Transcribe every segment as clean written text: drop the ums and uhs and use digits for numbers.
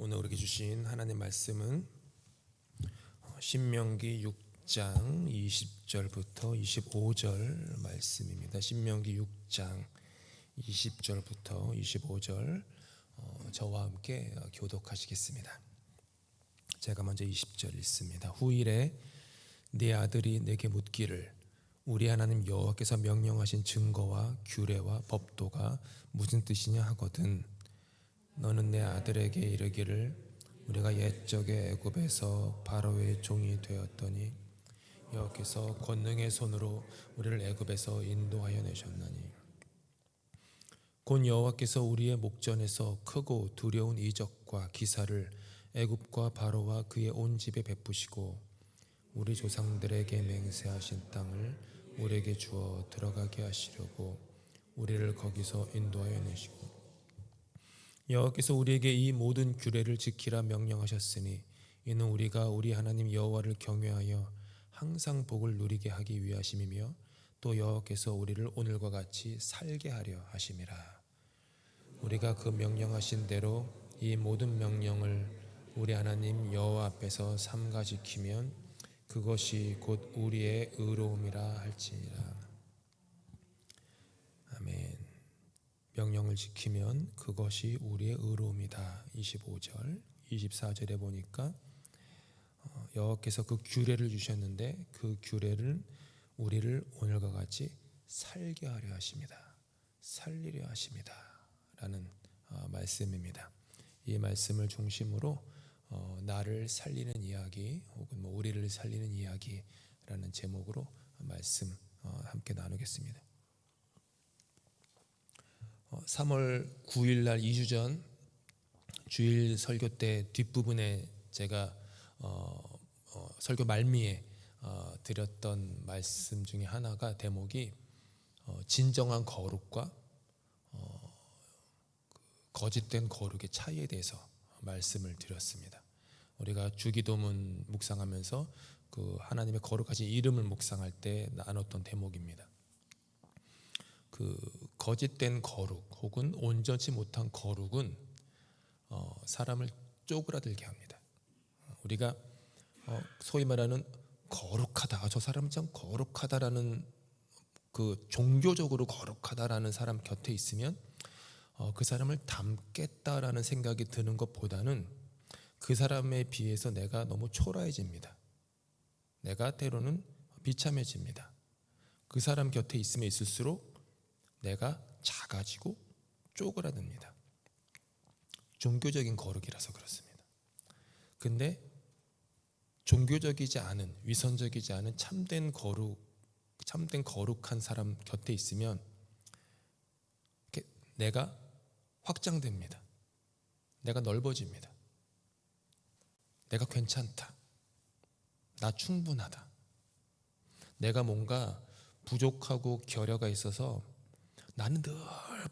오늘 우리에게 주신 하나님 말씀은 신명기 6장 20절부터 25절 말씀입니다. 신명기 6장 20절부터 25절 저와 함께 교독하시겠습니다. 제가 먼저 20절 읽습니다. 후일에 네 아들이 내게 묻기를 우리 하나님 여호와께서 명령하신 증거와 규례와 법도가 무슨 뜻이냐 하거든 너는 내 아들에게 이르기를 우리가 옛적에 애굽에서 바로의 종이 되었더니 여호와께서 권능의 손으로 우리를 애굽에서 인도하여 내셨나니 곧 여호와께서 우리의 목전에서 크고 두려운 이적과 기사를 애굽과 바로와 그의 온 집에 베푸시고 우리 조상들에게 맹세하신 땅을 우리에게 주어 들어가게 하시려고 우리를 거기서 인도하여 내시고 여호와께서 우리에게 이 모든 규례를 지키라 명령하셨으니 이는 우리가 우리 하나님 여호와를 경외하여 항상 복을 누리게 하기 위하심이며 또 여호와께서 우리를 오늘과 같이 살게 하려 하심이라. 우리가 그 명령하신 대로 이 모든 명령을 우리 하나님 여호와 앞에서 삼가 지키면 그것이 곧 우리의 의로움이라 할지니라. 아멘. 명령을 지키면 그것이 우리의 의로움이다. 25절 24절에 보니까 여호와께서 그 규례를 주셨는데 그 규례를 우리를 오늘과 같이 살게 하려 하십니다. 살리려 하십니다 라는 말씀입니다. 이 말씀을 중심으로 나를 살리는 이야기 혹은 우리를 살리는 이야기라는 제목으로 말씀 함께 나누겠습니다. 3월 9일 날 2주 전 주일 설교 때 뒷부분에 제가 설교 말미에 드렸던 말씀 중에 하나가 대목이 진정한 거룩과 거짓된 거룩의 차이에 대해서 말씀을 드렸습니다. 우리가 주기도문 묵상하면서 그 하나님의 거룩하신 이름을 묵상할 때 나눴던 대목입니다. 그 거짓된 거룩 혹은 온전치 못한 거룩은 사람을 쪼그라들게 합니다. 우리가 소위 말하는 거룩하다, 저 사람은 참 거룩하다라는 그 종교적으로 거룩하다라는 사람 곁에 있으면 그 사람을 닮겠다라는 생각이 드는 것보다는 그 사람에 비해서 내가 너무 초라해집니다. 내가 때로는 비참해집니다. 그 사람 곁에 있으면 있을수록 내가 작아지고 쪼그라듭니다. 종교적인 거룩이라서 그렇습니다. 근데 종교적이지 않은, 위선적이지 않은 참된 거룩한 사람 곁에 있으면 내가 확장됩니다. 내가 넓어집니다. 내가 괜찮다. 나 충분하다. 내가 뭔가 부족하고 결여가 있어서 나는 늘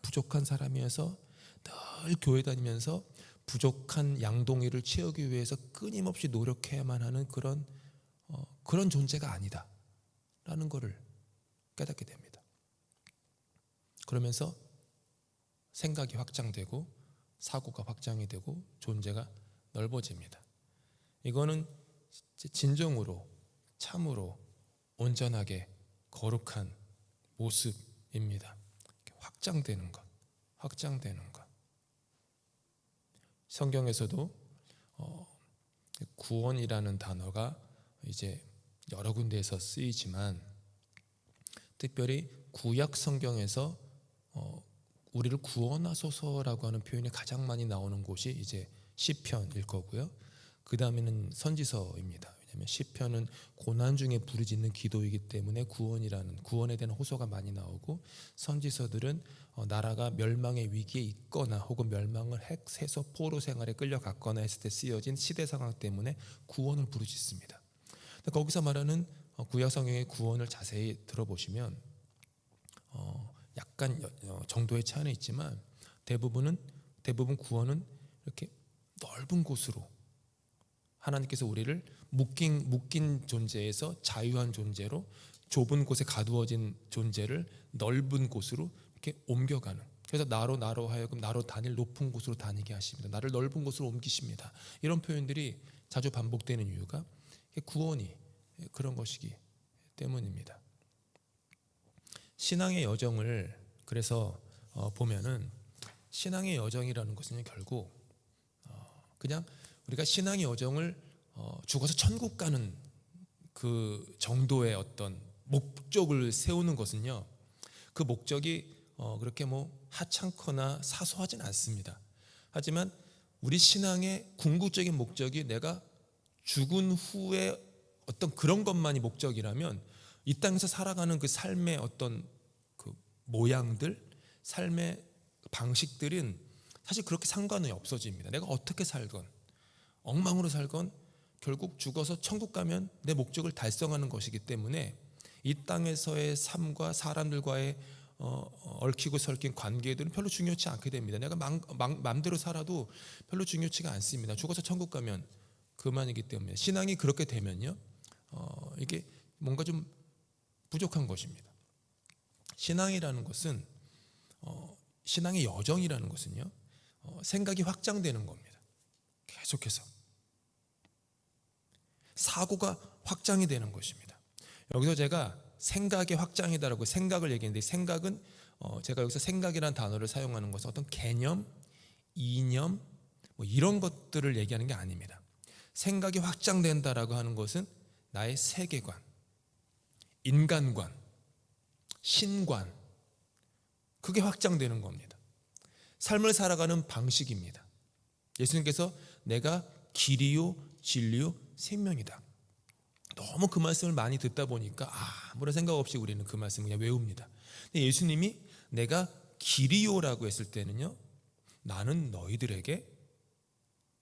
부족한 사람이어서 늘 교회 다니면서 부족한 양동이를 채우기 위해서 끊임없이 노력해야만 하는 그런 존재가 아니다 라는 것을 깨닫게 됩니다. 그러면서 생각이 확장되고 사고가 확장이 되고 존재가 넓어집니다. 이거는 진정으로 참으로 온전하게 거룩한 모습입니다. 확장되는 것. 성경에서도 구원이라는 단어가 이제 여러 군데에서 쓰이지만 특별히 구약 성경에서 우리를 구원하소서라고 하는 표현이 가장 많이 나오는 곳이 이제 시편일 거고요. 그 다음에는 선지서입니다. 왜냐하면 시편은 고난 중에 부르짖는 기도이기 때문에 구원에 대한 호소가 많이 나오고, 선지서들은 나라가 멸망의 위기에 있거나 혹은 멸망을 해서 포로 생활에 끌려갔거나 했을 때 쓰여진 시대 상황 때문에 구원을 부르짖습니다. 거기서 말하는 구약 성경의 구원을 자세히 들어보시면 약간 정도의 차이는 있지만 대부분 구원은 이렇게 넓은 곳으로 하나님께서 우리를 묶인 존재에서 자유한 존재로 좁은 곳에 가두어진 존재를 넓은 곳으로 이렇게 옮겨가는, 그래서 나로 하여금 나로 다닐 높은 곳으로 다니게 하십니다. 나를 넓은 곳으로 옮기십니다. 이런 표현들이 자주 반복되는 이유가 구원이 그런 것이기 때문입니다. 신앙의 여정을 그래서 보면은 신앙의 여정이라는 것은 결국 그냥 우리가 신앙의 여정을 죽어서 천국 가는 그 정도의 어떤 목적을 세우는 것은요, 그 목적이 그렇게 하찮거나 사소하진 않습니다. 하지만 우리 신앙의 궁극적인 목적이 내가 죽은 후에 어떤 그런 것만이 목적이라면 이 땅에서 살아가는 그 삶의 어떤 그 모양들, 삶의 방식들은 사실 그렇게 상관이 없어집니다. 내가 어떻게 살건 엉망으로 살건 결국 죽어서 천국 가면 내 목적을 달성하는 것이기 때문에 이 땅에서의 삶과 사람들과의 얽히고 설킨 관계들은 별로 중요치 않게 됩니다. 내가 마음대로 살아도 별로 중요치가 않습니다. 죽어서 천국 가면 그만이기 때문에 신앙이 그렇게 되면요, 이게 뭔가 좀 부족한 것입니다. 신앙이라는 것은 신앙의 여정이라는 것은요, 생각이 확장되는 겁니다. 계속해서 사고가 확장이 되는 것입니다. 여기서 제가 생각의 확장이다라고 생각을 얘기했는데, 생각은 제가 여기서 생각이라는 단어를 사용하는 것은 어떤 개념, 이념 이런 것들을 얘기하는 게 아닙니다. 생각이 확장된다라고 하는 것은 나의 세계관, 인간관, 신관, 그게 확장되는 겁니다. 삶을 살아가는 방식입니다. 예수님께서 내가 길이요 진리요 생명이다. 너무 그 말씀을 많이 듣다 보니까 아무런 생각 없이 우리는 그 말씀을 그냥 외웁니다. 근데 예수님이 내가 길이요라고 했을 때는요, 나는 너희들에게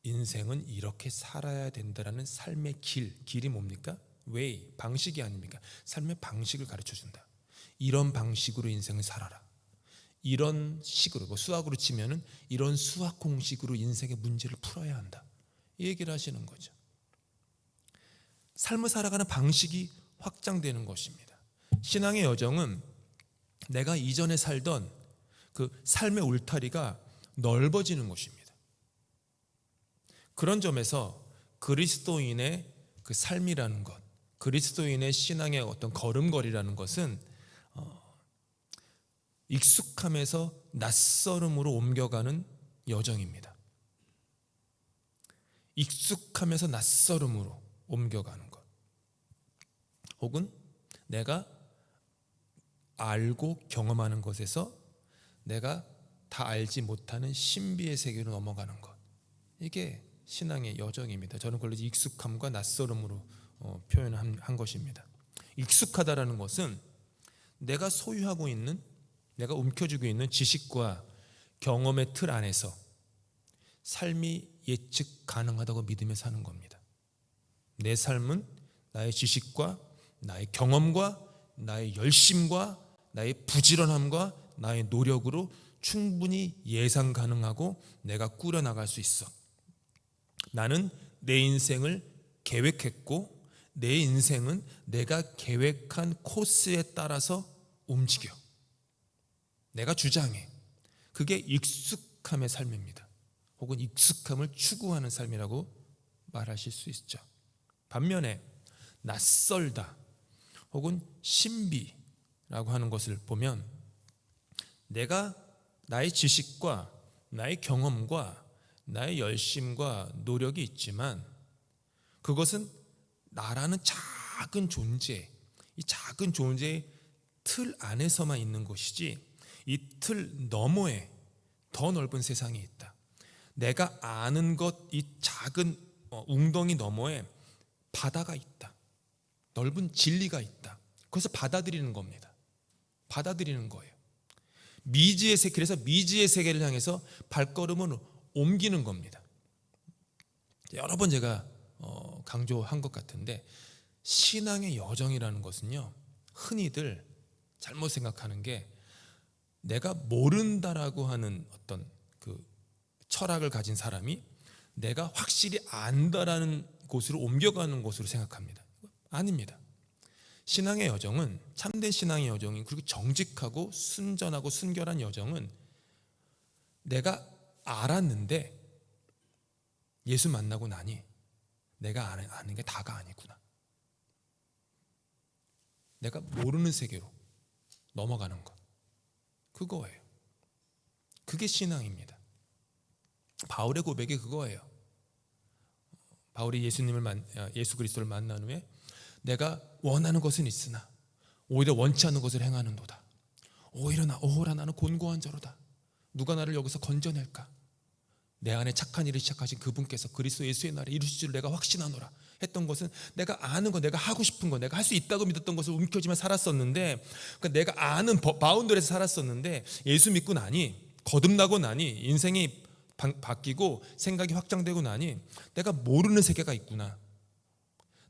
인생은 이렇게 살아야 된다라는 삶의 길이 뭡니까? way, 방식이 아닙니까? 삶의 방식을 가르쳐준다. 이런 방식으로 인생을 살아라. 이런 식으로, 수학으로 치면은 이런 수학 공식으로 인생의 문제를 풀어야 한다. 이 얘기를 하시는 거죠. 삶을 살아가는 방식이 확장되는 것입니다. 신앙의 여정은 내가 이전에 살던 그 삶의 울타리가 넓어지는 것입니다. 그런 점에서 그리스도인의 그 삶이라는 것, 그리스도인의 신앙의 어떤 걸음걸이라는 것은 익숙함에서 낯설음으로 옮겨가는 여정입니다. 익숙함에서 낯설음으로 옮겨가는 것, 혹은 내가 알고 경험하는 것에서 내가 다 알지 못하는 신비의 세계로 넘어가는 것, 이게 신앙의 여정입니다. 저는 그걸 익숙함과 낯설음으로 표현한 것입니다. 익숙하다라는 것은 내가 소유하고 있는, 내가 움켜쥐고 있는 지식과 경험의 틀 안에서 삶이 예측 가능하다고 믿으며 사는 겁니다. 내 삶은 나의 지식과 나의 경험과 나의 열심과 나의 부지런함과 나의 노력으로 충분히 예상 가능하고 내가 꾸려나갈 수 있어. 나는 내 인생을 계획했고 내 인생은 내가 계획한 코스에 따라서 움직여. 내가 주장해. 그게 익숙함의 삶입니다. 혹은 익숙함을 추구하는 삶이라고 말하실 수 있죠. 반면에 낯설다 혹은 신비라고 하는 것을 보면 내가 나의 지식과 나의 경험과 나의 열심과 노력이 있지만 그것은 나라는 작은 존재, 이 작은 존재의 틀 안에서만 있는 것이지 이 틀 너머에 더 넓은 세상이 있다. 내가 아는 것, 이 작은 웅덩이 너머에 바다가 있다. 넓은 진리가 있다. 그래서 받아들이는 겁니다. 받아들이는 거예요. 미지의 세계, 그래서 미지의 세계를 향해서 발걸음을 옮기는 겁니다. 여러 번 제가 강조한 것 같은데 신앙의 여정이라는 것은요, 흔히들 잘못 생각하는 게 내가 모른다라고 하는 어떤 그 철학을 가진 사람이 내가 확실히 안다라는 곳으로 옮겨가는 곳으로 생각합니다. 아닙니다. 신앙의 여정은, 참된 신앙의 여정이, 그리고 정직하고 순전하고 순결한 여정은 내가 알았는데 예수 만나고 나니 내가 아는 게 다가 아니구나. 내가 모르는 세계로 넘어가는 것, 그거예요. 그게 신앙입니다. 바울의 고백이 그거예요. 바울이 예수 그리스도를 만난 후에 내가 원하는 것은 있으나 오히려 원치 않는 것을 행하는도다. 오호라 나는 곤고한 자로다. 누가 나를 여기서 건져낼까? 내 안에 착한 일을 시작하신 그분께서 그리스도 예수의 날에 이루실 줄 내가 확신하노라 했던 것은 내가 아는 것, 내가 하고 싶은 것, 내가 할 수 있다고 믿었던 것을 움켜쥐며 살았었는데, 그러니까 내가 아는 바운더리에서 살았었는데 예수 믿고 나니, 거듭나고 나니, 인생이 바뀌고 생각이 확장되고 나니 내가 모르는 세계가 있구나.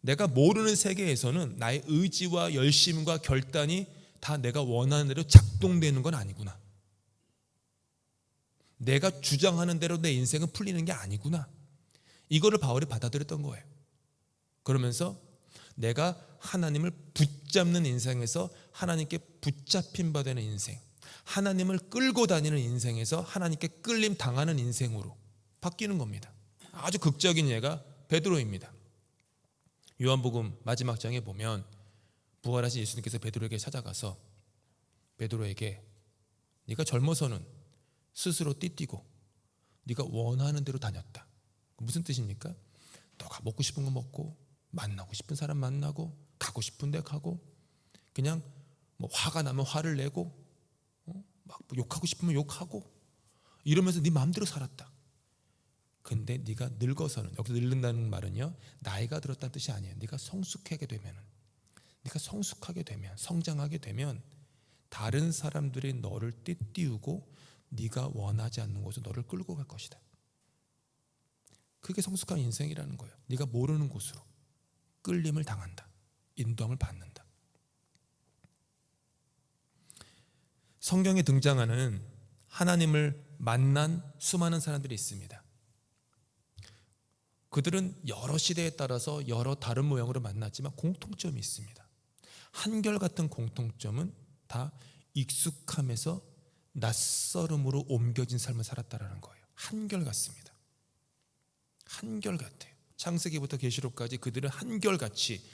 내가 모르는 세계에서는 나의 의지와 열심과 결단이 다 내가 원하는 대로 작동되는 건 아니구나. 내가 주장하는 대로 내 인생은 풀리는 게 아니구나. 이거를 바울이 받아들였던 거예요. 그러면서 내가 하나님을 붙잡는 인생에서 하나님께 붙잡힌 바 되는 인생, 하나님을 끌고 다니는 인생에서 하나님께 끌림 당하는 인생으로 바뀌는 겁니다. 아주 극적인 예가 베드로입니다. 요한복음 마지막 장에 보면 부활하신 예수님께서 베드로에게 찾아가서 베드로에게 네가 젊어서는 스스로 띠뛰고 네가 원하는 대로 다녔다. 무슨 뜻입니까? 너가 먹고 싶은 거 먹고 만나고 싶은 사람 만나고 가고 싶은 데 가고 그냥 뭐 화가 나면 화를 내고 막 욕하고 싶으면 욕하고 이러면서 네 마음대로 살았다. 근데 네가 늙어서는, 여기서 늙는다는 말은요 나이가 들었다는 뜻이 아니에요. 네가 성숙하게 되면, 성장하게 되면 다른 사람들이 너를 띠띠우고 네가 원하지 않는 곳으로 너를 끌고 갈 것이다. 그게 성숙한 인생이라는 거예요. 네가 모르는 곳으로 끌림을 당한다. 인도함을 받는다. 성경에 등장하는 하나님을 만난 수많은 사람들이 있습니다. 그들은 여러 시대에 따라서 여러 다른 모양으로 만났지만 공통점이 있습니다. 한결같은 공통점은 다 익숙함에서 낯설음으로 옮겨진 삶을 살았다라는 거예요. 한결같습니다. 한결같아요. 창세기부터 계시록까지 그들은 한결같이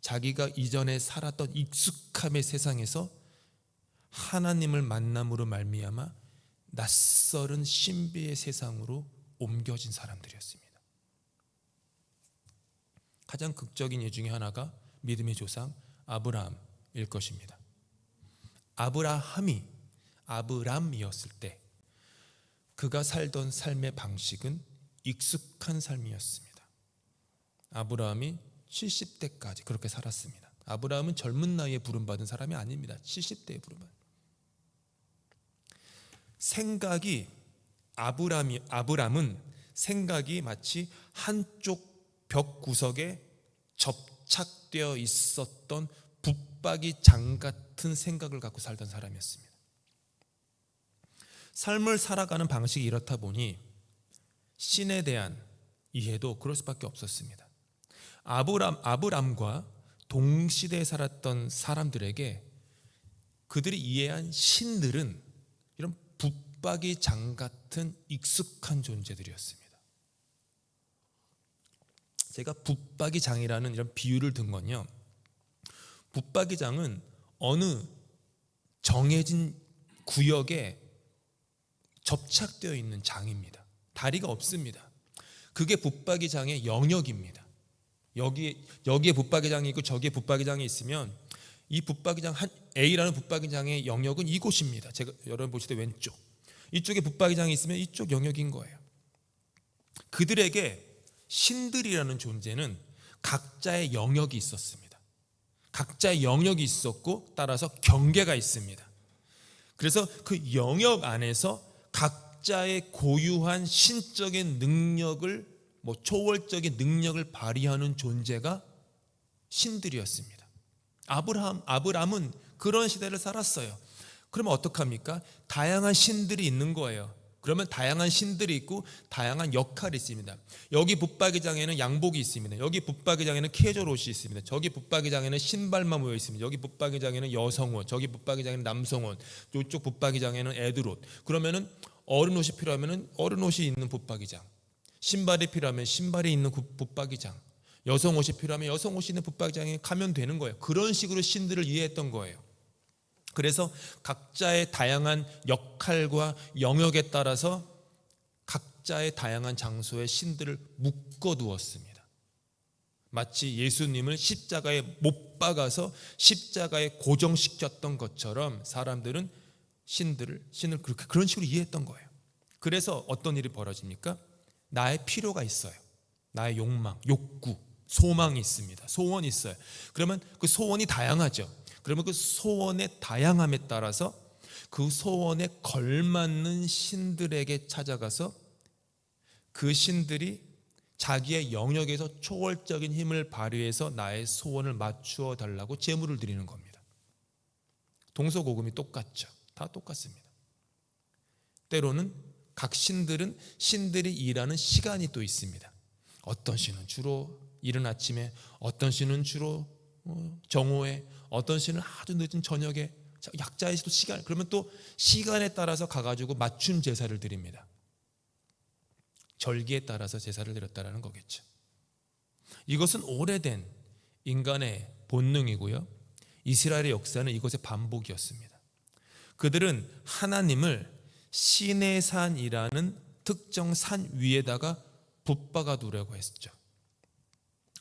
자기가 이전에 살았던 익숙함의 세상에서 하나님을 만남으로 말미암아 낯설은 신비의 세상으로 옮겨진 사람들이었습니다. 가장 극적인 예 중에 하나가 믿음의 조상 아브라함일 것입니다. 아브람이었을 때 그가 살던 삶의 방식은 익숙한 삶이었습니다. 아브라함이 70대까지 그렇게 살았습니다. 아브라함은 젊은 나이에 부름받은 사람이 아닙니다. 70대에 부름받은. 아브람은 생각이 마치 한쪽 벽 구석에 접착되어 있었던 붙박이 장 같은 생각을 갖고 살던 사람이었습니다. 삶을 살아가는 방식이 이렇다 보니 신에 대한 이해도 그럴 수밖에 없었습니다. 아브람과 동시대에 살았던 사람들에게 그들이 이해한 신들은 이런 붙박이 장 같은 익숙한 존재들이었습니다. 제가 붙박이 장이라는 이런 비유를 든 건요, 붙박이 장은 어느 정해진 구역에 접착되어 있는 장입니다. 다리가 없습니다. 그게 붙박이 장의 영역입니다. 여기에 붙박이 장이 있고 저기에 붙박이 장이 있으면 이 붙박이 장 A라는 붙박이 장의 영역은 이곳입니다. 제가 여러분 보실 때 왼쪽, 이쪽에 붙박이 장이 있으면 이쪽 영역인 거예요. 그들에게 신들이라는 존재는 각자의 영역이 있었습니다. 각자의 영역이 있었고 따라서 경계가 있습니다. 그래서 그 영역 안에서 각자의 고유한 신적인 능력을, 초월적인 능력을 발휘하는 존재가 신들이었습니다. 아브람은 그런 시대를 살았어요. 그러면 어떡합니까? 다양한 신들이 있는 거예요. 그러면 다양한 신들이 있고 다양한 역할이 있습니다. 여기 붙박이장에는 양복이 있습니다. 여기 붙박이장에는 캐주얼 옷이 있습니다. 저기 붙박이장에는 신발만 모여 있습니다. 여기 붙박이장에는 여성옷, 저기 붙박이장에는 남성옷, 이쪽 붙박이장에는 애들옷. 그러면은 어른 옷이 필요하면 어른 옷이 있는 붙박이장, 신발이 필요하면 신발이 있는 붙박이장, 여성 옷이 필요하면 여성 옷이 있는 붙박이장에 가면 되는 거예요. 그런 식으로 신들을 이해했던 거예요. 그래서 각자의 다양한 역할과 영역에 따라서 각자의 다양한 장소에 신들을 묶어두었습니다. 마치 예수님을 십자가에 못 박아서 십자가에 고정시켰던 것처럼 사람들은 신을 그렇게 그런 식으로 이해했던 거예요. 그래서 어떤 일이 벌어집니까? 나의 필요가 있어요. 나의 욕망, 욕구, 소망이 있습니다. 소원이 있어요. 그러면 그 소원이 다양하죠. 그러면 그 소원의 다양함에 따라서 그 소원에 걸맞는 신들에게 찾아가서 그 신들이 자기의 영역에서 초월적인 힘을 발휘해서 나의 소원을 맞추어 달라고 제물을 드리는 겁니다. 동서고금이 똑같죠. 다 똑같습니다. 때로는 각 신들은 신들이 일하는 시간이 또 있습니다. 어떤 신은 주로 이른 아침에, 어떤 신은 주로 정오에, 어떤 신은 아주 늦은 저녁에, 약자의 또 시간, 그러면 또 시간에 따라서 가가지고 맞춤 제사를 드립니다. 절기에 따라서 제사를 드렸다라는 거겠죠. 이것은 오래된 인간의 본능이고요. 이스라엘의 역사는 이것의 반복이었습니다. 그들은 하나님을 시내산이라는 특정 산 위에다가 붙박아 두려고 했죠.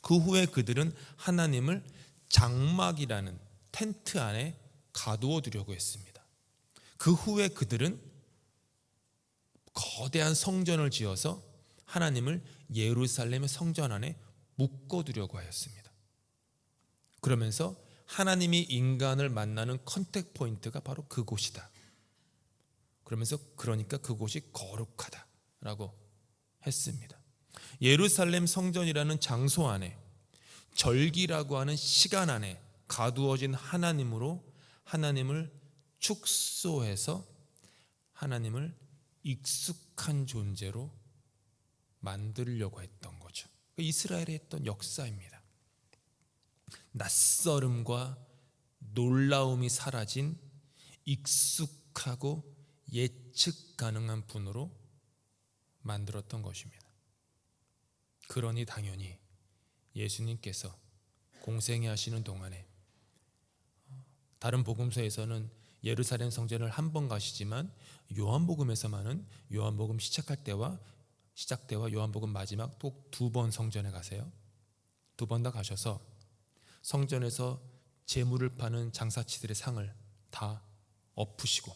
그 후에 그들은 하나님을 장막이라는 텐트 안에 가두어 두려고 했습니다. 그 후에 그들은 거대한 성전을 지어서 하나님을 예루살렘의 성전 안에 묶어두려고 하였습니다. 그러면서 하나님이 인간을 만나는 컨택 포인트가 바로 그곳이다. 그러니까 그곳이 거룩하다라고 했습니다. 예루살렘 성전이라는 장소 안에, 절기라고 하는 시간 안에 가두어진 하나님으로 하나님을 축소해서 하나님을 익숙한 존재로 만들려고 했던 거죠. 이스라엘이 했던 역사입니다. 낯설음과 놀라움이 사라진 익숙하고 예측 가능한 분으로 만들었던 것입니다. 그러니 당연히 예수님께서 공생애 하시는 동안에 다른 복음서에서는 예루살렘 성전을 한 번 가시지만 요한복음에서만은 요한복음 시작 때와 요한복음 마지막 꼭 2번 성전에 가세요. 2번 다 가셔서 성전에서 제물을 파는 장사치들의 상을 다 엎으시고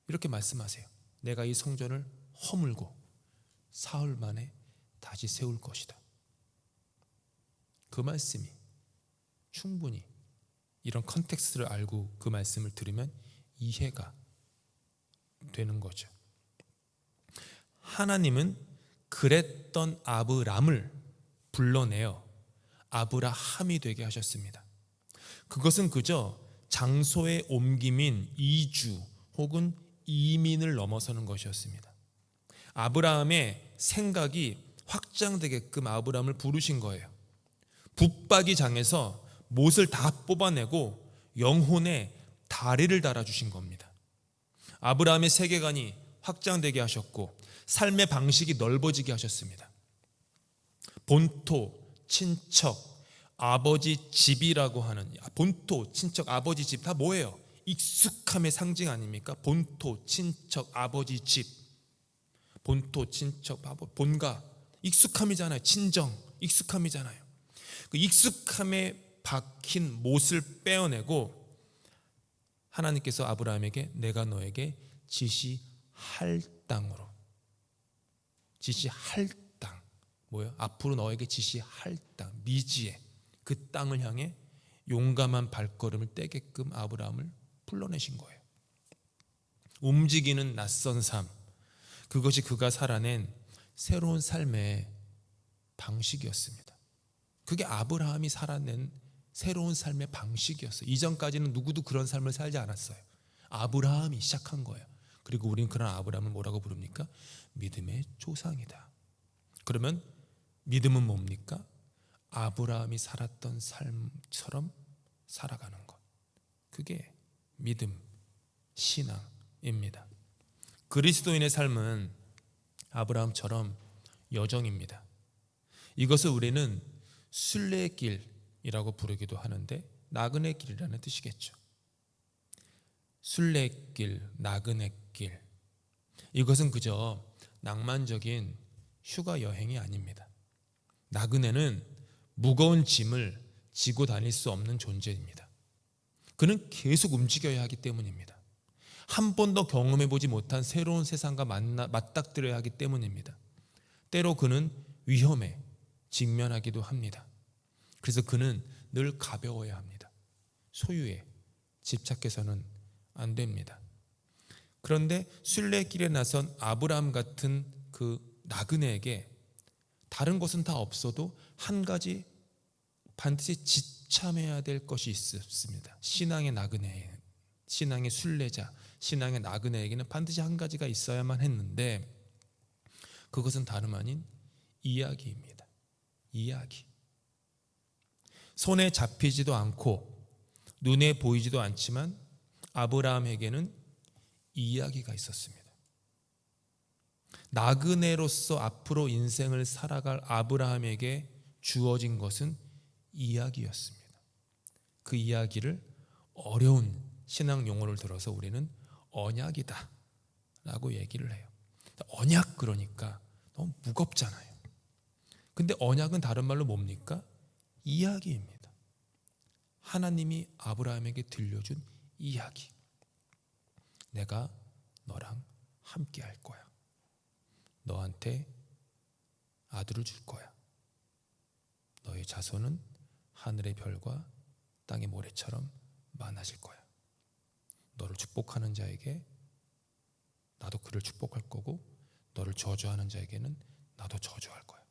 이렇게 말씀하세요. 내가 이 성전을 허물고 사흘 만에 다시 세울 것이다. 그 말씀이 충분히 이런 컨텍스트를 알고 그 말씀을 들으면 이해가 되는 거죠. 하나님은 그랬던 아브람을 불러내어 아브라함이 되게 하셨습니다. 그것은 그저 장소의 옮김인 이주 혹은 이민을 넘어서는 것이었습니다. 아브라함의 생각이 확장되게끔 아브라함을 부르신 거예요. 붙박이장에서 못을 다 뽑아내고 영혼에 다리를 달아주신 겁니다. 아브라함의 세계관이 확장되게 하셨고 삶의 방식이 넓어지게 하셨습니다. 본토, 친척, 아버지 집이라고 하는 본토, 친척, 아버지 집 다 뭐예요? 익숙함의 상징 아닙니까? 본토, 친척, 아버지 집, 본토, 친척, 본가, 익숙함이잖아요. 친정, 익숙함이잖아요. 그 익숙함에 박힌 못을 빼어내고 하나님께서 아브라함에게 내가 너에게 지시할 땅으로, 지시할 땅 뭐예요? 앞으로 너에게 지시할 땅, 미지의 그 땅을 향해 용감한 발걸음을 떼게끔 아브라함을 불러내신 거예요. 움직이는 낯선 삶, 그것이 그가 살아낸 새로운 삶의 방식이었습니다. 그게 아브라함이 살아낸 새로운 삶의 방식이었어요. 이전까지는 누구도 그런 삶을 살지 않았어요. 아브라함이 시작한 거예요. 그리고 우리는 그런 아브라함을 뭐라고 부릅니까? 믿음의 조상이다. 그러면 믿음은 뭡니까? 아브라함이 살았던 삶처럼 살아가는 것. 그게 믿음, 신앙입니다. 그리스도인의 삶은 아브라함처럼 여정입니다. 이것을 우리는 순례의 길이라고 부르기도 하는데 나그네 길이라는 뜻이겠죠. 순례의 길, 나그네 길. 이것은 그저 낭만적인 휴가 여행이 아닙니다. 나그네는 무거운 짐을 지고 다닐 수 없는 존재입니다. 그는 계속 움직여야 하기 때문입니다. 한 번도 경험해보지 못한 새로운 세상과 맞닥뜨려야 하기 때문입니다. 때로 그는 위험에 직면하기도 합니다. 그래서 그는 늘 가벼워야 합니다. 소유에 집착해서는 안 됩니다. 그런데 순례길에 나선 아브라함 같은 그 나그네에게 다른 것은 다 없어도 한 가지 반드시 지참해야 될 것이 있습니다. 신앙의 나그네, 신앙의 순례자, 신앙의 나그네에게는 반드시 한 가지가 있어야만 했는데 그것은 다름 아닌 이야기입니다. 이야기. 손에 잡히지도 않고 눈에 보이지도 않지만 아브라함에게는 이야기가 있었습니다. 나그네로서 앞으로 인생을 살아갈 아브라함에게 주어진 것은 이야기였습니다. 그 이야기를 어려운 신앙 용어를 들어서 우리는 언약이다 라고 얘기를 해요. 언약 그러니까 너무 무겁잖아요. 근데 언약은 다른 말로 뭡니까? 이야기입니다. 하나님이 아브라함에게 들려준 이야기. 내가 너랑 함께 할 거야. 너한테 아들을 줄 거야. 너의 자손은 하늘의 별과 땅의 모래처럼 많아질 거야. 너를 축복하는 자에게 나도 그를 축복할 거고 너를 저주하는 자에게는 나도 저주할 거야.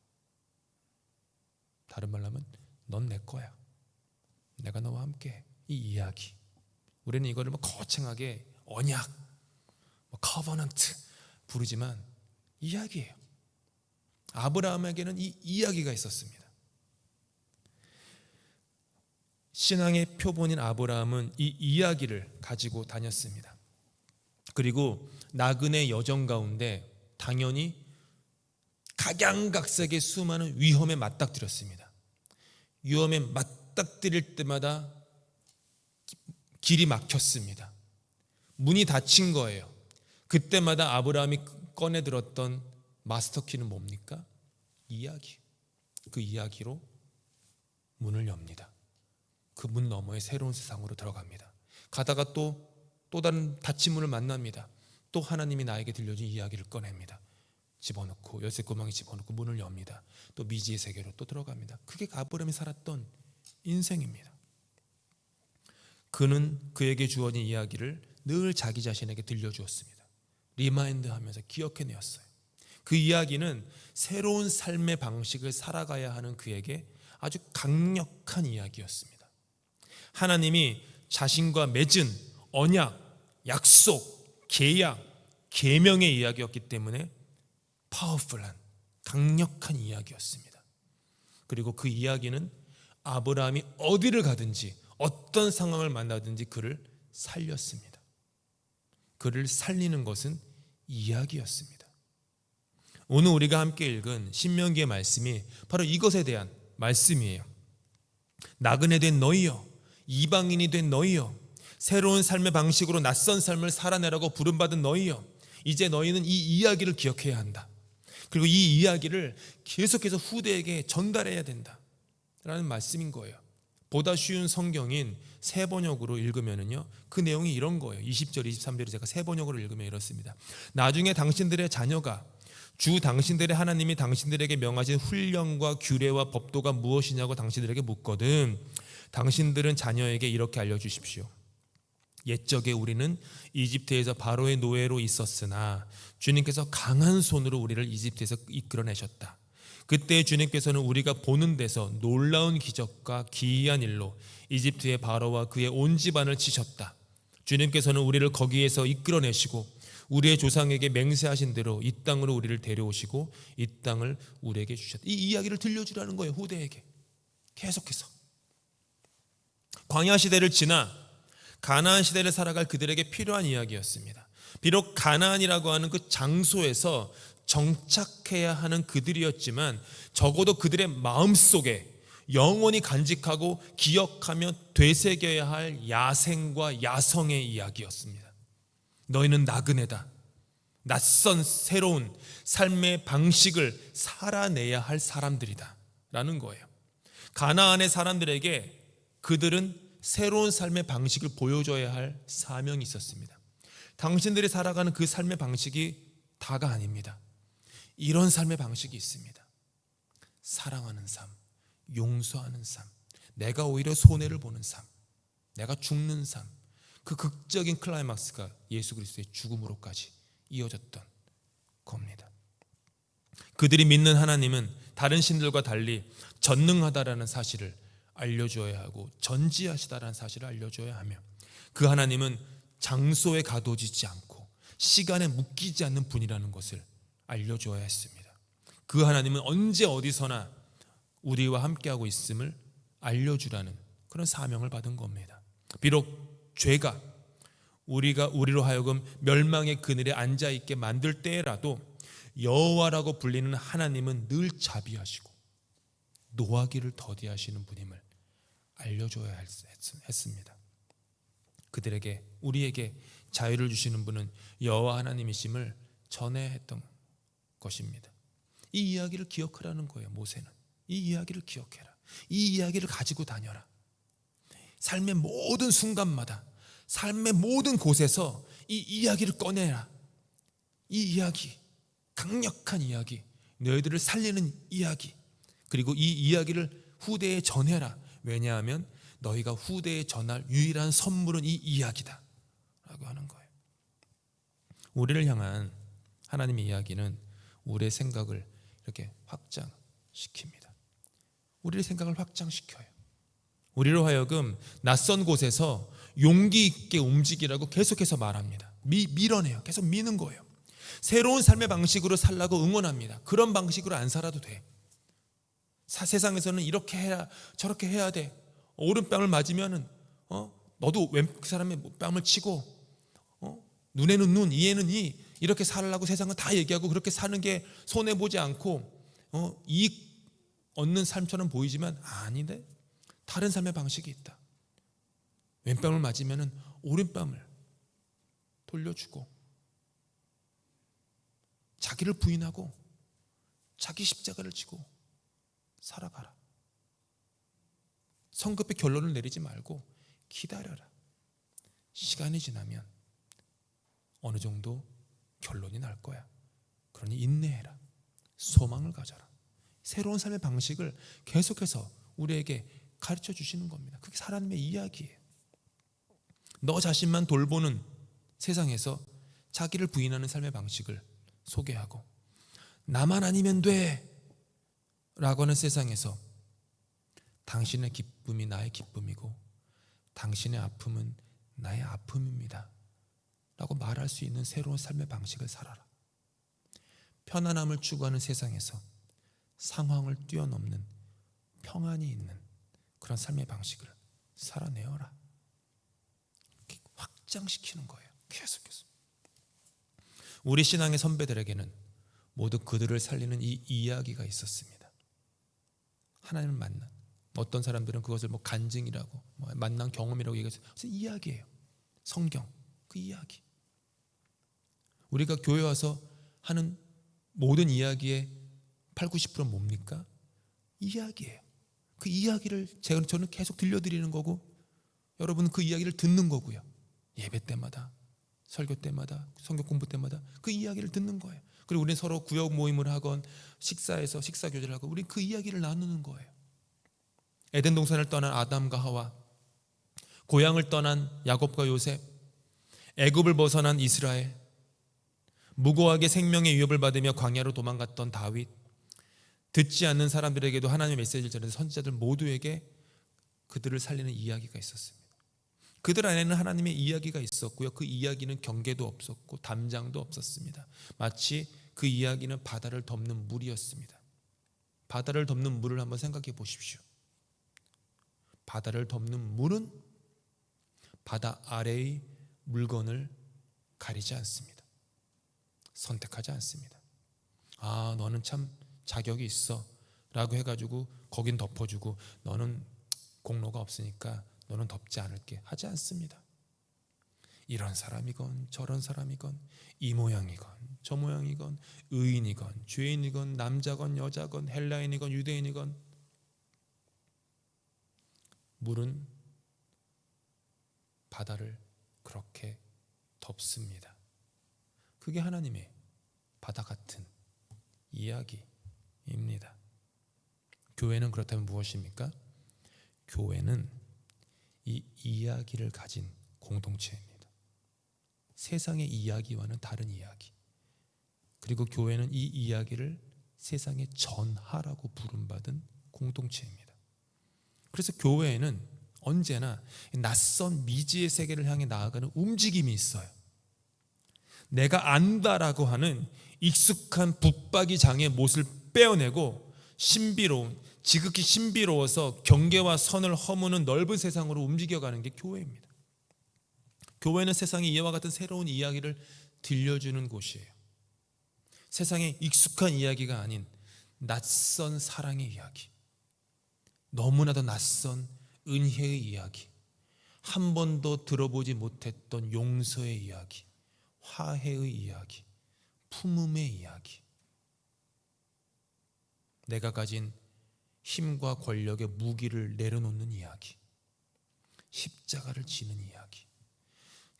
다른 말로 하면 넌 내 거야. 내가 너와 함께. 이 이야기. 우리는 이거를 거창하게 언약, 커버넌트 부르지만 이야기예요. 아브라함에게는 이 이야기가 있었습니다. 신앙의 표본인 아브라함은 이 이야기를 가지고 다녔습니다. 그리고 나그네 여정 가운데 당연히 각양각색의 수많은 위험에 맞닥뜨렸습니다. 위험에 맞닥뜨릴 때마다 길이 막혔습니다. 문이 닫힌 거예요. 그때마다 아브라함이 꺼내들었던 마스터키는 뭡니까? 이야기. 그 이야기로 문을 엽니다. 그 문 너머의 새로운 세상으로 들어갑니다. 가다가 또 다른 닫힌 문을 만납니다. 또 하나님이 나에게 들려준 이야기를 꺼냅니다. 집어넣고 열쇠고망에 집어넣고 문을 엽니다. 또 미지의 세계로 또 들어갑니다. 그게 아브라함이 살았던 인생입니다. 그는 그에게 주어진 이야기를 늘 자기 자신에게 들려주었습니다. 리마인드하면서 기억해내었어요. 그 이야기는 새로운 삶의 방식을 살아가야 하는 그에게 아주 강력한 이야기였습니다. 하나님이 자신과 맺은 언약, 약속, 계약, 계명의 이야기였기 때문에 파워풀한 강력한 이야기였습니다. 그리고 그 이야기는 아브라함이 어디를 가든지 어떤 상황을 만나든지 그를 살렸습니다. 그를 살리는 것은 이야기였습니다. 오늘 우리가 함께 읽은 신명기의 말씀이 바로 이것에 대한 말씀이에요. 나그네 된 너희여, 이방인이 된 너희여, 새로운 삶의 방식으로 낯선 삶을 살아내라고 부름받은 너희여, 이제 너희는 이 이야기를 기억해야 한다. 그리고 이 이야기를 계속해서 후대에게 전달해야 된다 라는 말씀인 거예요. 보다 쉬운 성경인 새 번역으로 읽으면요, 그 내용이 이런 거예요. 20절, 23절을 제가 새 번역으로 읽으면 이렇습니다. 나중에 당신들의 자녀가 주 당신들의 하나님이 당신들에게 명하신 훈령과 규례와 법도가 무엇이냐고 당신들에게 묻거든 당신들은 자녀에게 이렇게 알려주십시오. 옛적에 우리는 이집트에서 바로의 노예로 있었으나 주님께서 강한 손으로 우리를 이집트에서 이끌어내셨다. 그때 주님께서는 우리가 보는 데서 놀라운 기적과 기이한 일로 이집트의 바로와 그의 온 집안을 치셨다. 주님께서는 우리를 거기에서 이끌어내시고 우리의 조상에게 맹세하신 대로 이 땅으로 우리를 데려오시고 이 땅을 우리에게 주셨다. 이 이야기를 들려주라는 거예요. 후대에게 계속해서. 광야 시대를 지나 가나안 시대를 살아갈 그들에게 필요한 이야기였습니다. 비록 가나안이라고 하는 그 장소에서 정착해야 하는 그들이었지만 적어도 그들의 마음속에 영원히 간직하고 기억하며 되새겨야 할 야생과 야성의 이야기였습니다. 너희는 나그네다. 낯선 새로운 삶의 방식을 살아내야 할 사람들이다 라는 거예요. 가나안의 사람들에게 그들은 새로운 삶의 방식을 보여줘야 할 사명이 있었습니다. 당신들이 살아가는 그 삶의 방식이 다가 아닙니다. 이런 삶의 방식이 있습니다. 사랑하는 삶, 용서하는 삶, 내가 오히려 손해를 보는 삶, 내가 죽는 삶, 그 극적인 클라이막스가 예수 그리스도의 죽음으로까지 이어졌던 겁니다. 그들이 믿는 하나님은 다른 신들과 달리 전능하다라는 사실을 알려줘야 하고 전지하시다라는 사실을 알려줘야 하며, 그 하나님은 장소에 가둬지지 않고 시간에 묶이지 않는 분이라는 것을 알려줘야 했습니다. 그 하나님은 언제 어디서나 우리와 함께하고 있음을 알려주라는 그런 사명을 받은 겁니다. 비록 죄가 우리로 하여금 멸망의 그늘에 앉아있게 만들 때라도 여호와라고 불리는 하나님은 늘 자비하시고 노하기를 더디하시는 분임을 알려줘야 했습니다. 그들에게, 우리에게 자유를 주시는 분은 여호와 하나님이심을 전해야 했던 것입니다. 이 이야기를 기억하라는 거예요. 모세는 이 이야기를 기억해라. 이 이야기를 가지고 다녀라. 삶의 모든 순간마다, 삶의 모든 곳에서 이 이야기를 꺼내라. 이 이야기, 강력한 이야기, 너희들을 살리는 이야기, 그리고 이 이야기를 후대에 전해라. 왜냐하면 너희가 후대에 전할 유일한 선물은 이 이야기다 라고 하는 거예요. 우리를 향한 하나님의 이야기는 우리의 생각을 이렇게 확장시킵니다. 우리의 생각을 확장시켜요. 우리로 하여금 낯선 곳에서 용기 있게 움직이라고 계속해서 말합니다. 밀어내요. 계속 미는 거예요. 새로운 삶의 방식으로 살라고 응원합니다. 그런 방식으로 안 살아도 돼. 세상에서는 이렇게 해야, 저렇게 해야 돼. 오른뺨을 맞으면은 너도 왼 사람의 뺨을 치고, 눈에는 눈, 이에는 이, 이렇게 살라고 세상은 다 얘기하고, 그렇게 사는 게 손해 보지 않고 이익 얻는 삶처럼 보이지만 아닌데, 다른 삶의 방식이 있다. 왼뺨을 맞으면은 오른뺨을 돌려주고 자기를 부인하고 자기 십자가를 지고 살아가라. 성급히 결론을 내리지 말고 기다려라. 시간이 지나면 어느 정도 결론이 날 거야. 그러니 인내해라. 소망을 가져라. 새로운 삶의 방식을 계속해서 우리에게 가르쳐 주시는 겁니다. 그게 하나님의 이야기예요. 너 자신만 돌보는 세상에서 자기를 부인하는 삶의 방식을 소개하고, 나만 아니면 돼 라고 하는 세상에서 당신의 기쁨이 나의 기쁨이고 당신의 아픔은 나의 아픔입니다 라고 말할 수 있는 새로운 삶의 방식을 살아라. 편안함을 추구하는 세상에서 상황을 뛰어넘는 평안이 있는 그런 삶의 방식을 살아내어라. 확장시키는 거예요. 계속해서. 우리 신앙의 선배들에게는 모두 그들을 살리는 이 이야기가 있었습니다. 하나님을 만난, 어떤 사람들은 그것을 간증이라고, 만난 경험이라고 얘기해서 이야기예요. 성경, 그 이야기. 우리가 교회 와서 하는 모든 이야기의 80-90%는 뭡니까? 이야기예요. 그 이야기를 저는 계속 들려드리는 거고, 여러분은 그 이야기를 듣는 거고요. 예배 때마다, 설교 때마다, 성경 공부 때마다 그 이야기를 듣는 거예요. 그리고 우리는 서로 구역 모임을 하건 식사에서 식사 교제를 하고 우리는 그 이야기를 나누는 거예요. 에덴 동산을 떠난 아담과 하와, 고향을 떠난 야곱과 요셉, 애굽을 벗어난 이스라엘, 무고하게 생명의 위협을 받으며 광야로 도망갔던 다윗, 듣지 않는 사람들에게도 하나님의 메시지를 전하는 선지자들 모두에게 그들을 살리는 이야기가 있었습니다. 그들 안에는 하나님의 이야기가 있었고요. 그 이야기는 경계도 없었고 담장도 없었습니다. 마치 그 이야기는 바다를 덮는 물이었습니다. 바다를 덮는 물을 한번 생각해 보십시오. 바다를 덮는 물은 바다 아래의 물건을 가리지 않습니다. 선택하지 않습니다. 아, 너는 참 자격이 있어 라고 해가지고 거긴 덮어주고 너는 공로가 없으니까 너는 덮지 않을게 하지 않습니다. 이런 사람이건 저런 사람이건 이 모양이건 저 모양이건 의인이건 죄인이건 남자건 여자건 헬라인이건 유대인이건 물은 바다를 그렇게 덮습니다. 그게 하나님의 바다 같은 이야기입니다. 교회는 그렇다면 무엇입니까? 교회는 이 이야기를 가진 공동체입니다. 세상의 이야기와는 다른 이야기. 그리고 교회는 이 이야기를 세상에 전하라고 부름받은 공동체입니다. 그래서 교회에는 언제나 낯선 미지의 세계를 향해 나아가는 움직임이 있어요. 내가 안다라고 하는 익숙한 붙박이 장의 못을 빼어내고 신비로운, 지극히 신비로워서 경계와 선을 허무는 넓은 세상으로 움직여가는 게 교회입니다. 교회는 세상에 이와 같은 새로운 이야기를 들려주는 곳이에요. 세상에 익숙한 이야기가 아닌 낯선 사랑의 이야기, 너무나도 낯선 은혜의 이야기, 한 번도 들어보지 못했던 용서의 이야기, 화해의 이야기, 품음의 이야기, 내가 가진 힘과 권력의 무기를 내려놓는 이야기, 십자가를 지는 이야기,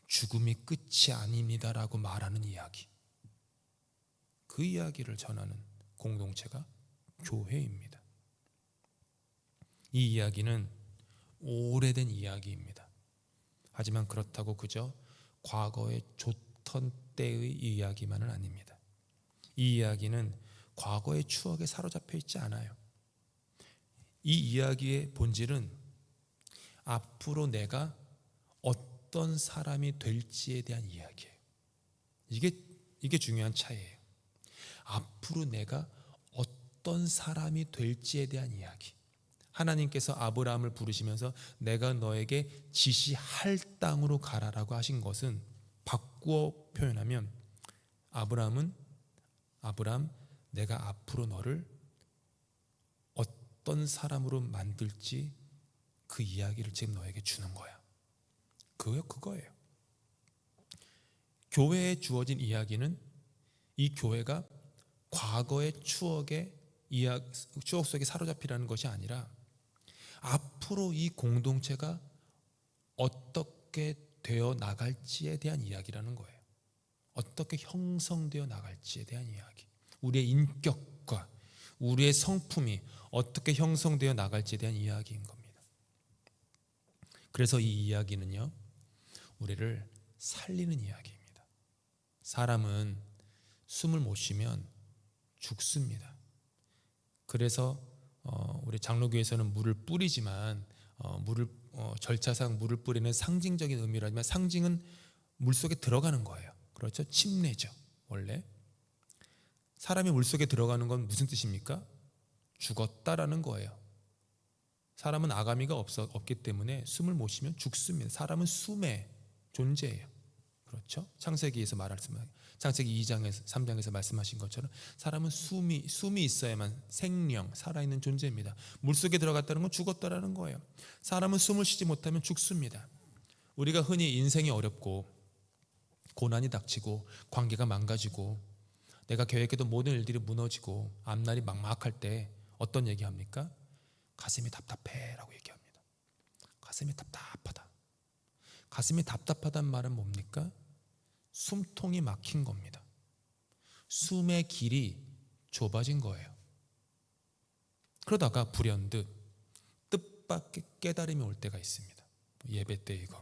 죽음이 끝이 아닙니다라고 말하는 이야기, 그 이야기를 전하는 공동체가 교회입니다. 이 이야기는 오래된 이야기입니다. 하지만 그렇다고 그저 과거의 좋던 때의 이야기만은 아닙니다. 이 이야기는 과거의 추억에 사로잡혀 있지 않아요. 이 이야기의 본질은 앞으로 내가 어떤 사람이 될지에 대한 이야기예요. 이게 중요한 차이예요. 앞으로 내가 어떤 사람이 될지에 대한 이야기. 하나님께서 아브라함을 부르시면서 내가 너에게 지시할 땅으로 가라라고 하신 것은 바꾸어 표현하면 아브라함, 내가 앞으로 너를 어떤 사람으로 만들지 그 이야기를 지금 너에게 주는 거야. 그거예요. 교회에 주어진 이야기는 이 교회가 과거의 추억 속에 사로잡히라는 것이 아니라 앞으로 이 공동체가 어떻게 되어 나갈지에 대한 이야기라는 거예요. 어떻게 형성되어 나갈지에 대한 이야기. 우리의 인격과 우리의 성품이 어떻게 형성되어 나갈지에 대한 이야기인 겁니다. 그래서 이 이야기는요, 우리를 살리는 이야기입니다. 사람은 숨을 못 쉬면 죽습니다. 그래서 우리 장로교에서는 물을 뿌리지만 절차상 물을 뿌리는 상징적인 의미라지만 상징은 물속에 들어가는 거예요. 그렇죠? 침례죠. 원래 사람이 물속에 들어가는 건 무슨 뜻입니까? 죽었다라는 거예요. 사람은 아가미가 없기 때문에 숨을 못 쉬면 죽습니다. 사람은 숨의 존재예요. 그렇죠? 창세기 2장에서 3장에서 말씀하신 것처럼 사람은 숨이 있어야만 생명, 살아있는 존재입니다. 물속에 들어갔다는 건 죽었다라는 거예요. 사람은 숨을 쉬지 못하면 죽습니다. 우리가 흔히 인생이 어렵고 고난이 닥치고 관계가 망가지고 내가 계획했던 모든 일들이 무너지고 앞날이 막막할 때 어떤 얘기합니까? 가슴이 답답해 라고 얘기합니다. 가슴이 답답하다. 가슴이 답답하다는 말은 뭡니까? 숨통이 막힌 겁니다. 숨의 길이 좁아진 거예요. 그러다가 불현듯 뜻밖의 깨달음이 올 때가 있습니다. 예배 때이건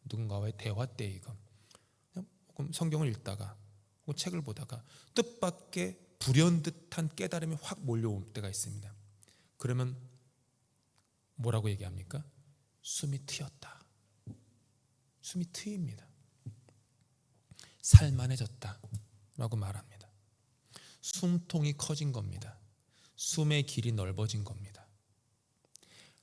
누군가와의 대화 때이건 혹은 성경을 읽다가 혹은 책을 보다가 뜻밖의 불현듯한 깨달음이 확 몰려올 때가 있습니다. 그러면 뭐라고 얘기합니까? 숨이 트였다. 숨이 트입니다. 살만해졌다 라고 말합니다. 숨통이 커진 겁니다. 숨의 길이 넓어진 겁니다.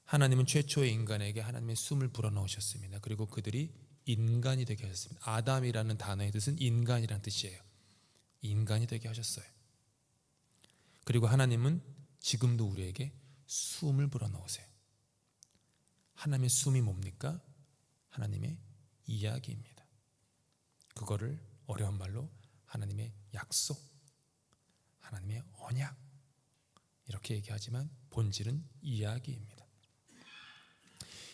하나님은 최초의 인간에게 하나님의 숨을 불어넣으셨습니다. 그리고 그들이 인간이 되게 하셨습니다. 아담이라는 단어의 뜻은 인간이라는 뜻이에요. 인간이 되게 하셨어요. 그리고 하나님은 지금도 우리에게 숨을 불어넣으세요. 하나님의 숨이 뭡니까? 하나님의 이야기입니다. 그거를 어려운 말로 하나님의 약속, 하나님의 언약 이렇게 얘기하지만 본질은 이야기입니다.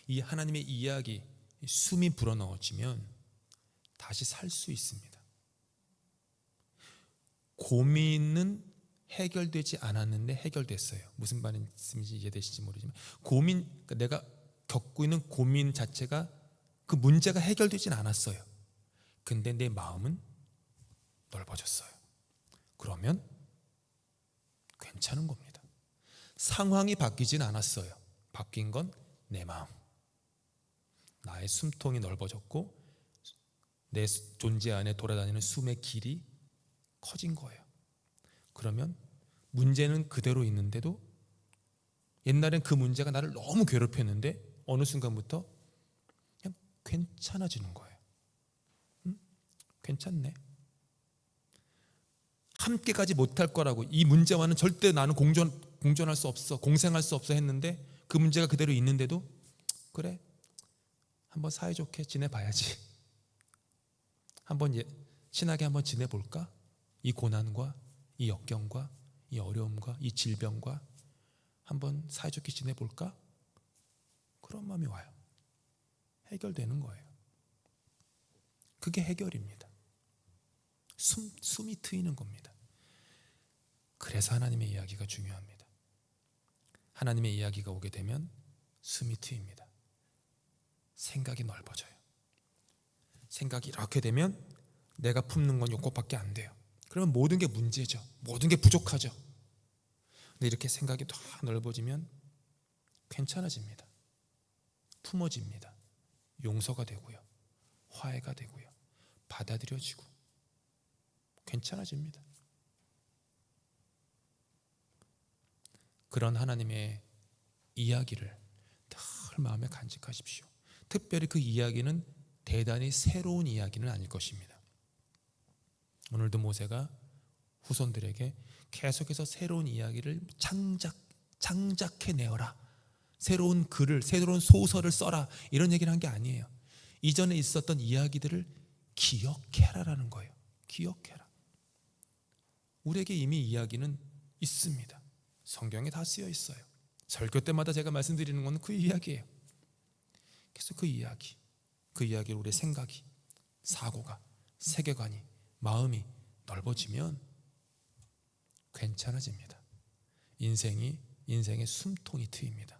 이 하나님의 이야기, 숨이 불어넣어지면 다시 살 수 있습니다. 고민은 해결되지 않았는데 해결됐어요. 무슨 말인지 이해되실지 모르지만 그러니까 내가 겪고 있는 고민 자체가 그 문제가 해결되진 않았어요. 근데 내 마음은 넓어졌어요. 그러면 괜찮은 겁니다. 상황이 바뀌진 않았어요. 바뀐 건 내 마음. 나의 숨통이 넓어졌고 내 존재 안에 돌아다니는 숨의 길이 커진 거예요. 그러면 문제는 그대로 있는데도 옛날엔 그 문제가 나를 너무 괴롭혔는데 어느 순간부터 그냥 괜찮아지는 거예요. 괜찮네. 함께 가지 못할 거라고, 이 문제와는 절대 나는 공존할 수 없어, 공생할 수 없어 했는데 그 문제가 그대로 있는데도 그래, 한번 사이좋게 지내봐야지. 한번 친하게 한번 지내볼까? 이 고난과 이 역경과 이 어려움과 이 질병과 한번 사이좋게 지내볼까? 그런 마음이 와요. 해결되는 거예요. 그게 해결입니다. 숨이 트이는 겁니다. 그래서 하나님의 이야기가 중요합니다. 하나님의 이야기가 오게 되면 숨이 트입니다. 생각이 넓어져요. 생각이 이렇게 되면 내가 품는 건 요것밖에 안 돼요. 그러면 모든 게 문제죠. 모든 게 부족하죠. 근데 이렇게 생각이 다 넓어지면 괜찮아집니다. 품어집니다. 용서가 되고요. 화해가 되고요. 받아들여지고 괜찮아집니다. 그런 하나님의 이야기를 늘 마음에 간직하십시오. 특별히 그 이야기는 대단히 새로운 이야기는 아닐 것입니다. 오늘도 모세가 후손들에게 계속해서 새로운 이야기를 창작해내어라, 새로운 글을, 새로운 소설을 써라, 이런 얘기를 한 게 아니에요. 이전에 있었던 이야기들을 기억해라라는 거예요. 기억해라. 우리에게 이미 이야기는 있습니다. 성경에 다 쓰여 있어요. 설교 때마다 제가 말씀드리는 건 그 이야기예요. 그래서 그 이야기를 우리의 생각이, 사고가, 세계관이, 마음이 넓어지면 괜찮아집니다. 인생의 숨통이 트입니다.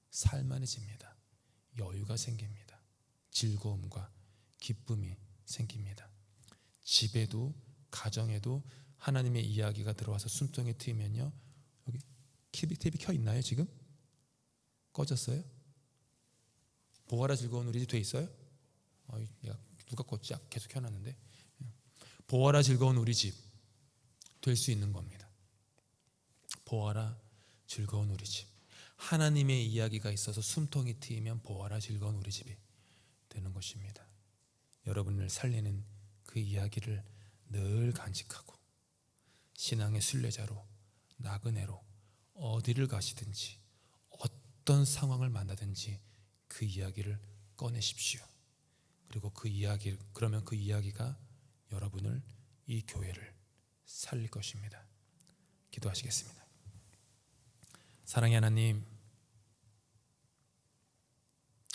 살만해집니다. 여유가 생깁니다. 즐거움과 기쁨이 생깁니다. 집에도 가정에도 하나님의 이야기가 들어와서 숨통이 트이면요, 여기 TV 켜 있나요? 지금? 꺼졌어요? 보아라 즐거운 우리 집 돼 있어요? 누가 껐지? 계속 켜놨는데. 보아라 즐거운 우리 집 될 수 있는 겁니다. 보아라 즐거운 우리 집. 하나님의 이야기가 있어서 숨통이 트이면 보아라 즐거운 우리 집이 되는 것입니다. 여러분을 살리는 그 이야기를 늘 간직하고 신앙의 순례자로, 나그네로 어디를 가시든지 어떤 상황을 만나든지 그 이야기를 꺼내십시오. 그리고 그러면 그 이야기가 여러분을, 이 교회를 살릴 것입니다. 기도하시겠습니다. 사랑의 하나님,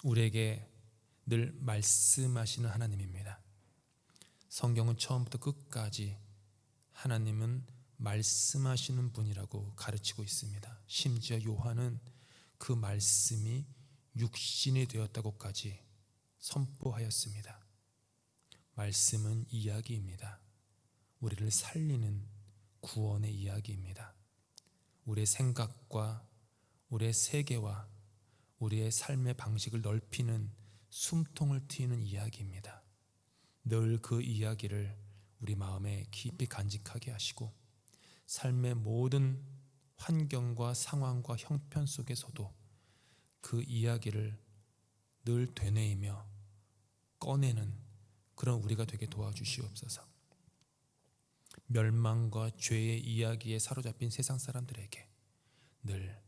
우리에게 늘 말씀하시는 하나님입니다. 성경은 처음부터 끝까지 하나님은 말씀하시는 분이라고 가르치고 있습니다. 심지어 요한은 그 말씀이 육신이 되었다고까지 선포하였습니다. 말씀은 이야기입니다. 우리를 살리는 구원의 이야기입니다. 우리의 생각과 우리의 세계와 우리의 삶의 방식을 넓히는 숨통을 트이는 이야기입니다. 늘 그 이야기를 우리 마음에 깊이 간직하게 하시고 삶의 모든 환경과 상황과 형편 속에서도 그 이야기를 늘 되뇌이며 꺼내는 그런 우리가 되게 도와주시옵소서. 멸망과 죄의 이야기에 사로잡힌 세상 사람들에게 늘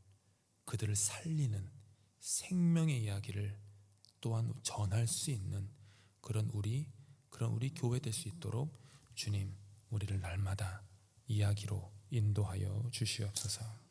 그들을 살리는 생명의 이야기를 또한 전할 수 있는 그런 우리 교회 될 수 있도록 주님 우리를 날마다 이야기로 인도하여 주시옵소서.